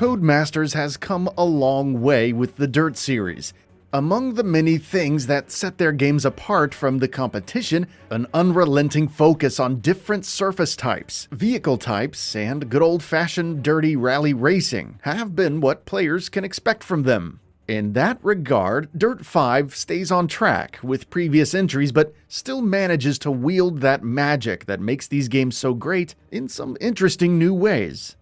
Codemasters has come a long way with the Dirt series. Among the many things that set their games apart from the competition, an unrelenting focus on different surface types, vehicle types, and good old-fashioned dirty rally racing have been what players can expect from them. In that regard, Dirt 5 stays on track with previous entries but still manages to wield that magic that makes these games so great in some interesting new ways.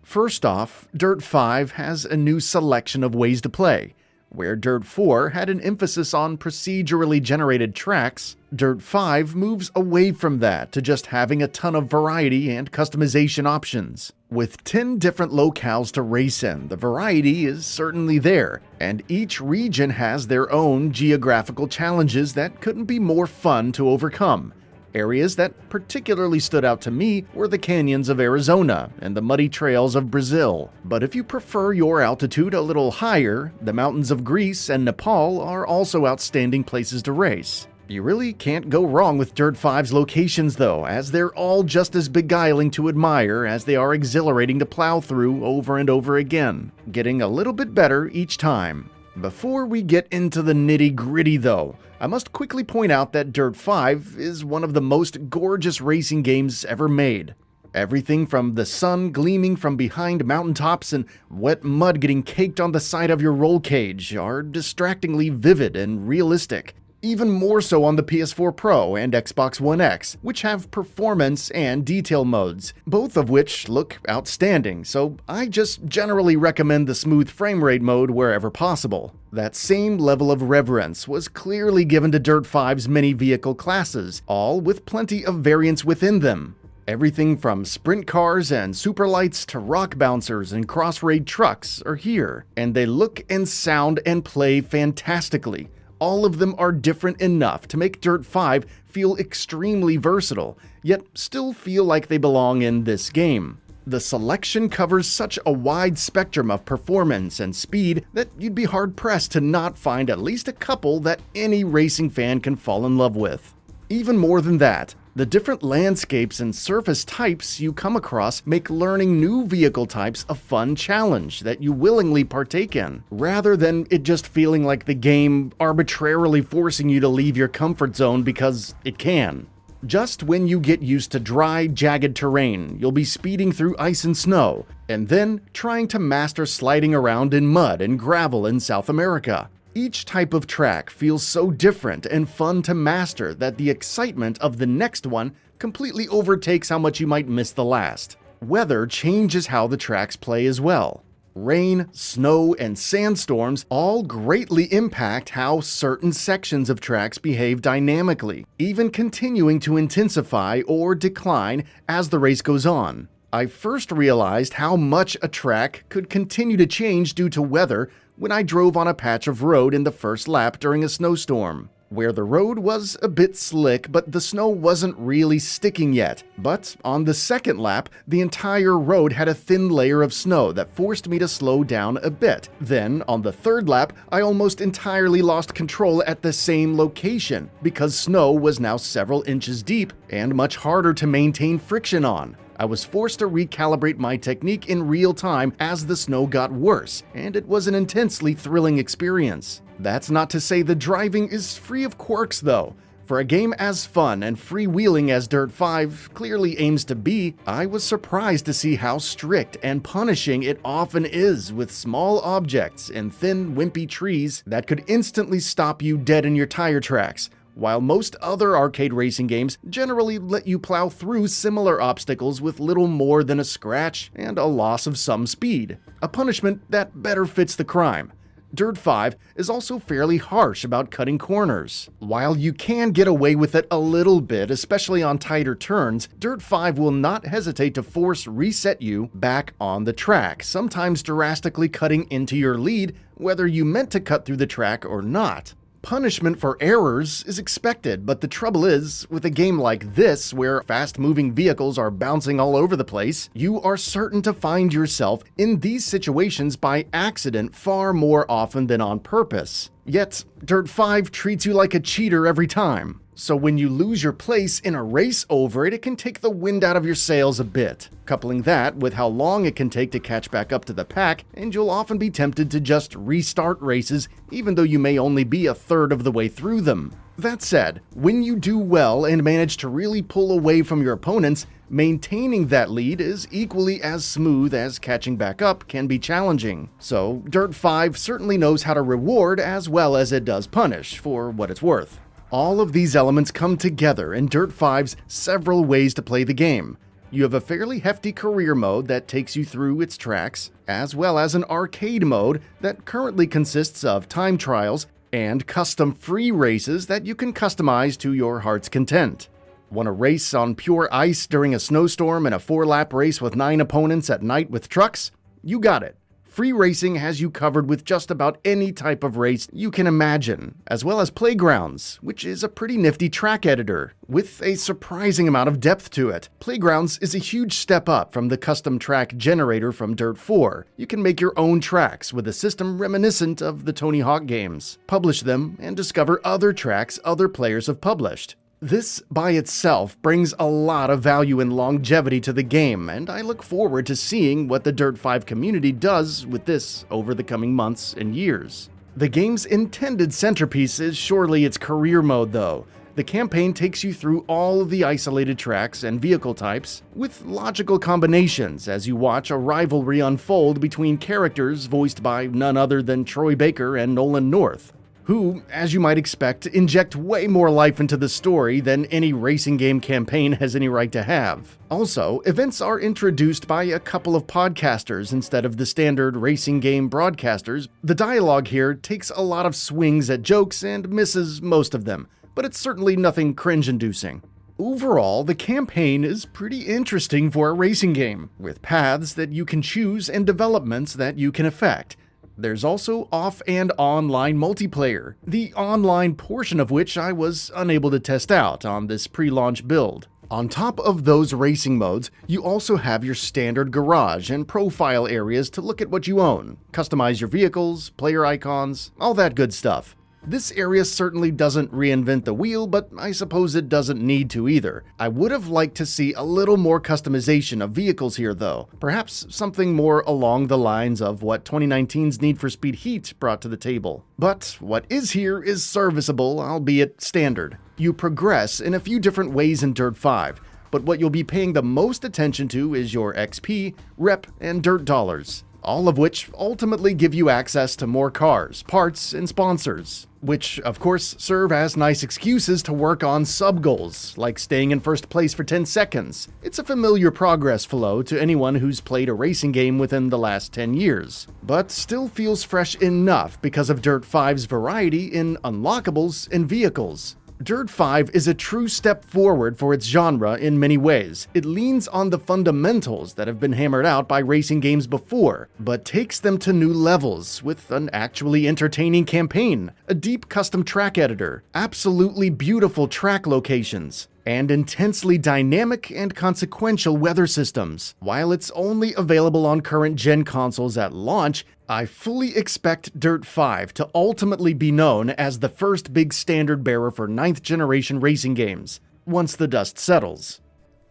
First off, Dirt 5 has a new selection of ways to play. Where Dirt 4 had an emphasis on procedurally generated tracks, Dirt 5 moves away from that to just having a ton of variety and customization options. With 10 different locales to race in, the variety is certainly there, and each region has their own geographical challenges that couldn't be more fun to overcome. Areas that particularly stood out to me were the canyons of Arizona and the muddy trails of Brazil. But if you prefer your altitude a little higher, the mountains of Greece and Nepal are also outstanding places to race. You really can't go wrong with Dirt 5's locations though, as they're all just as beguiling to admire as they are exhilarating to plow through over and over again, getting a little bit better each time. Before we get into the nitty-gritty though, I must quickly point out that Dirt 5 is one of the most gorgeous racing games ever made. Everything from the sun gleaming from behind mountaintops and wet mud getting caked on the side of your roll cage are distractingly vivid and realistic. Even more so on the PS4 Pro and Xbox One X, which have performance and detail modes, both of which look outstanding, so I just generally recommend the smooth framerate mode wherever possible. That same level of reverence was clearly given to Dirt 5's many vehicle classes, all with plenty of variance within them. Everything from sprint cars and superlights to rock bouncers and cross-raid trucks are here, and they look and sound and play fantastically. All of them are different enough to make Dirt 5 feel extremely versatile, yet still feel like they belong in this game. The selection covers such a wide spectrum of performance and speed that you'd be hard-pressed to not find at least a couple that any racing fan can fall in love with. Even more than that, the different landscapes and surface types you come across make learning new vehicle types a fun challenge that you willingly partake in, rather than it just feeling like the game arbitrarily forcing you to leave your comfort zone because it can. Just when you get used to dry, jagged terrain, you'll be speeding through ice and snow, and then trying to master sliding around in mud and gravel in South America. Each type of track feels so different and fun to master that the excitement of the next one completely overtakes how much you might miss the last. Weather changes how the tracks play as well. Rain, snow, and sandstorms all greatly impact how certain sections of tracks behave dynamically, even continuing to intensify or decline as the race goes on. I first realized how much a track could continue to change due to weather when I drove on a patch of road in the first lap during a snowstorm, where the road was a bit slick but the snow wasn't really sticking yet. But on the second lap, the entire road had a thin layer of snow that forced me to slow down a bit. Then, on the third lap, I almost entirely lost control at the same location because snow was now several inches deep and much harder to maintain friction on. I was forced to recalibrate my technique in real time as the snow got worse, and it was an intensely thrilling experience. That's not to say the driving is free of quirks though. For a game as fun and freewheeling as Dirt 5 clearly aims to be, I was surprised to see how strict and punishing it often is with small objects and thin, wimpy trees that could instantly stop you dead in your tire tracks, while most other arcade racing games generally let you plow through similar obstacles with little more than a scratch and a loss of some speed, a punishment that better fits the crime. Dirt 5 is also fairly harsh about cutting corners. While you can get away with it a little bit, especially on tighter turns, Dirt 5 will not hesitate to force reset you back on the track, sometimes drastically cutting into your lead, whether you meant to cut through the track or not. Punishment for errors is expected, but the trouble is, with a game like this, where fast-moving vehicles are bouncing all over the place, you are certain to find yourself in these situations by accident far more often than on purpose. Yet, Dirt 5 treats you like a cheater every time. So when you lose your place in a race over it, it can take the wind out of your sails a bit. Coupling that with how long it can take to catch back up to the pack, and you'll often be tempted to just restart races even though you may only be a third of the way through them. That said, when you do well and manage to really pull away from your opponents, maintaining that lead is equally as smooth as catching back up can be challenging. So, Dirt 5 certainly knows how to reward as well as it does punish, for what it's worth. All of these elements come together in Dirt 5's several ways to play the game. You have a fairly hefty career mode that takes you through its tracks, as well as an arcade mode that currently consists of time trials and custom free races that you can customize to your heart's content. Want to race on pure ice during a snowstorm and a 4-lap race with 9 opponents at night with trucks? You got it. Free racing has you covered with just about any type of race you can imagine, as well as Playgrounds, which is a pretty nifty track editor, with a surprising amount of depth to it. Playgrounds is a huge step up from the custom track generator from Dirt 4. You can make your own tracks with a system reminiscent of the Tony Hawk games, publish them, and discover other tracks other players have published. This by itself brings a lot of value and longevity to the game, and I look forward to seeing what the Dirt 5 community does with this over the coming months and years. The game's intended centerpiece is surely its career mode though. The campaign takes you through all of the isolated tracks and vehicle types, with logical combinations as you watch a rivalry unfold between characters voiced by none other than Troy Baker and Nolan North, who, as you might expect, inject way more life into the story than any racing game campaign has any right to have. Also, events are introduced by a couple of podcasters instead of the standard racing game broadcasters. The dialogue here takes a lot of swings at jokes and misses most of them, but it's certainly nothing cringe-inducing. Overall, the campaign is pretty interesting for a racing game, with paths that you can choose and developments that you can affect. There's also off and online multiplayer, the online portion of which I was unable to test out on this pre-launch build. On top of those racing modes, you also have your standard garage and profile areas to look at what you own, customize your vehicles, player icons, all that good stuff. This area certainly doesn't reinvent the wheel, but I suppose it doesn't need to either. I would have liked to see a little more customization of vehicles here though, perhaps something more along the lines of what 2019's Need for Speed Heat brought to the table. But what is here is serviceable, albeit standard. You progress in a few different ways in Dirt 5, but what you'll be paying the most attention to is your XP, rep, and dirt dollars, all of which ultimately give you access to more cars, parts, and sponsors, which of course serve as nice excuses to work on sub-goals, like staying in first place for 10 seconds. It's a familiar progress flow to anyone who's played a racing game within the last 10 years, but still feels fresh enough because of Dirt 5's variety in unlockables and vehicles. Dirt 5 is a true step forward for its genre in many ways. It leans on the fundamentals that have been hammered out by racing games before, but takes them to new levels with an actually entertaining campaign, a deep custom track editor, absolutely beautiful track locations, and intensely dynamic and consequential weather systems. While it's only available on current-gen consoles at launch, I fully expect Dirt 5 to ultimately be known as the first big standard bearer for 9th-generation racing games, once the dust settles.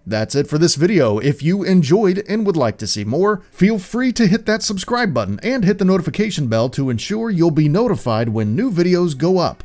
That's it for this video. If you enjoyed and would like to see more, feel free to hit that subscribe button and hit the notification bell to ensure you'll be notified when new videos go up.